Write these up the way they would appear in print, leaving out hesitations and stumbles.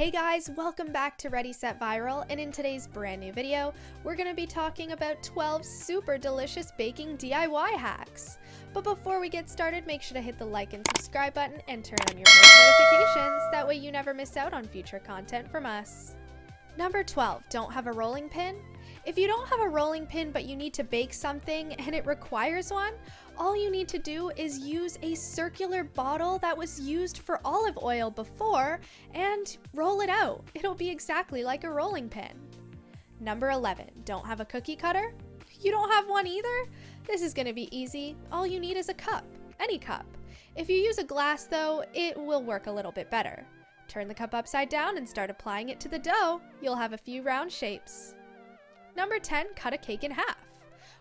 Hey guys, welcome back to Ready Set Viral, and in today's brand new video, we're going to be talking about 12 super delicious baking DIY hacks. But before we get started, make sure to hit the like and subscribe button and turn on your post notifications, that way you never miss out on future content from us. Number 12, don't have a rolling pin? If you don't have a rolling pin but you need to bake something and it requires one, all you need to do is use a circular bottle that was used for olive oil before and roll it out. It'll be exactly like a rolling pin. Number 11, don't have a cookie cutter? You don't have one either? This is going to be easy. All you need is a cup, any cup. If you use a glass though, it will work a little bit better. Turn the cup upside down and start applying it to the dough. You'll have a few round shapes. Number 10, cut a cake in half.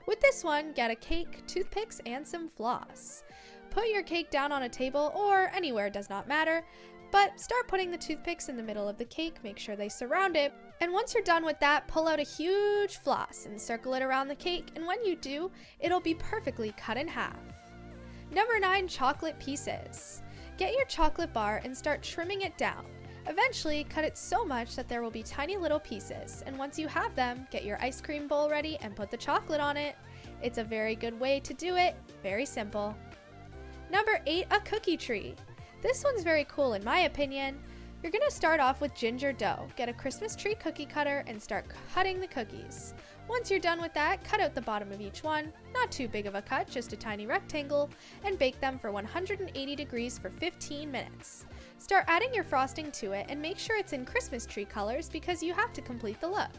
With this one, get a cake, toothpicks, and some floss. Put your cake down on a table or anywhere, does not matter, but start putting the toothpicks in the middle of the cake, make sure they surround it, and once you're done with that, pull out a huge floss and circle it around the cake, and when you do, it'll be perfectly cut in half. Number 9, chocolate pieces. Get your chocolate bar and start trimming it down. Eventually, cut it so much that there will be tiny little pieces, and once you have them, get your ice cream bowl ready and put the chocolate on it. It's a very good way to do it, very simple. Number 8, a cookie tree. This one's very cool in my opinion. You're going to start off with ginger dough. Get a Christmas tree cookie cutter and start cutting the cookies. Once you're done with that, cut out the bottom of each one, not too big of a cut, just a tiny rectangle, and bake them for 180 degrees for 15 minutes. Start adding your frosting to it and make sure it's in Christmas tree colors because you have to complete the look.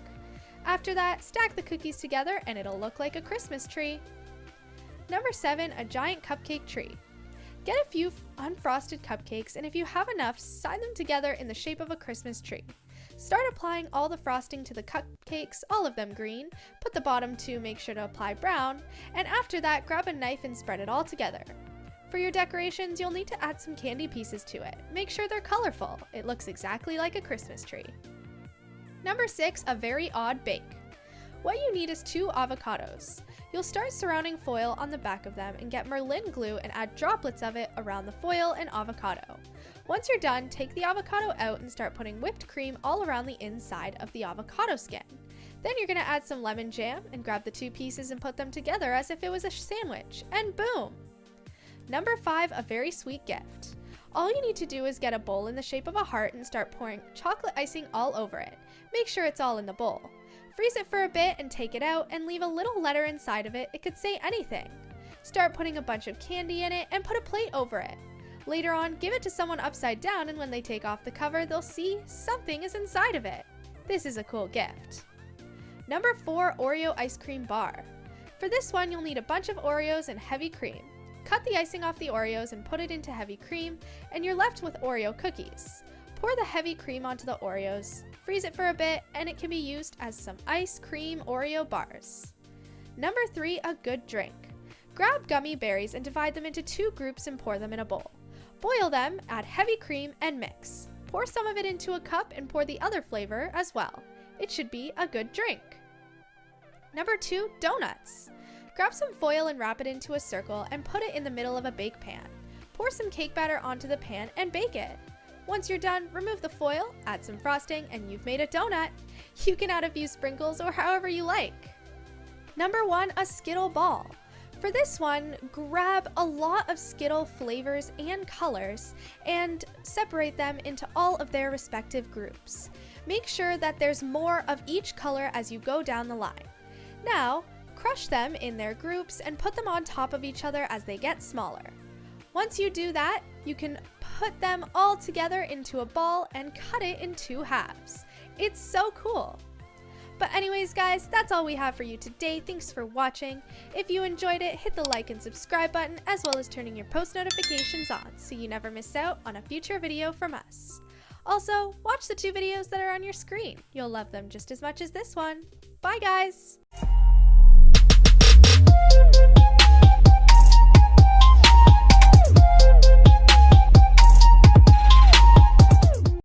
After that, stack the cookies together and it'll look like a Christmas tree. Number 7, a giant cupcake tree. Get a few unfrosted cupcakes, and if you have enough, sign them together in the shape of a Christmas tree. Start applying all the frosting to the cupcakes, all of them green, put the bottom two, make sure to apply brown, and after that, grab a knife and spread it all together. For your decorations, you'll need to add some candy pieces to it. Make sure they're colorful. It looks exactly like a Christmas tree. Number 6, a very odd bake. What you need is 2 avocados. You'll start surrounding foil on the back of them and get Meringue glue and add droplets of it around the foil and avocado. Once you're done, take the avocado out and start putting whipped cream all around the inside of the avocado skin. Then you're going to add some lemon jam and grab the 2 pieces and put them together as if it was a sandwich, and boom! Number 5, a very sweet gift. All you need to do is get a bowl in the shape of a heart and start pouring chocolate icing all over it. Make sure it's all in the bowl. Freeze it for a bit and take it out and leave a little letter inside of it. It could say anything. Start putting a bunch of candy in it and put a plate over it. Later on, give it to someone upside down, and when they take off the cover, they'll see something is inside of it. This is a cool gift. Number 4, Oreo Ice-cream Bar. For this one, you'll need a bunch of Oreos and heavy cream. Cut the icing off the Oreos and put it into heavy cream, and you're left with Oreo cookies. Pour the heavy cream onto the Oreos, freeze it for a bit, and it can be used as some ice cream Oreo bars. Number 3, a good drink. Grab gummy berries and divide them into 2 groups and pour them in a bowl. Boil them, add heavy cream, and mix. Pour some of it into a cup and pour the other flavor as well. It should be a good drink. Number 2, donuts. Grab some foil and wrap it into a circle and put it in the middle of a bake pan. Pour some cake batter onto the pan and bake it. Once you're done, remove the foil, add some frosting, and you've made a donut. You can add a few sprinkles or however you like. Number 1, a Skittle ball. For this one, grab a lot of Skittle flavors and colors and separate them into all of their respective groups. Make sure that there's more of each color as you go down the line. Now, crush them in their groups and put them on top of each other as they get smaller. Once you do that, you can put them all together into a ball and cut it in 2 halves. It's so cool. But anyways guys, that's all we have for you today. Thanks for watching. If you enjoyed it, hit the like and subscribe button, as well as turning your post notifications on so you never miss out on a future video from us. Also, watch the 2 videos that are on your screen. You'll love them just as much as this one. Bye guys!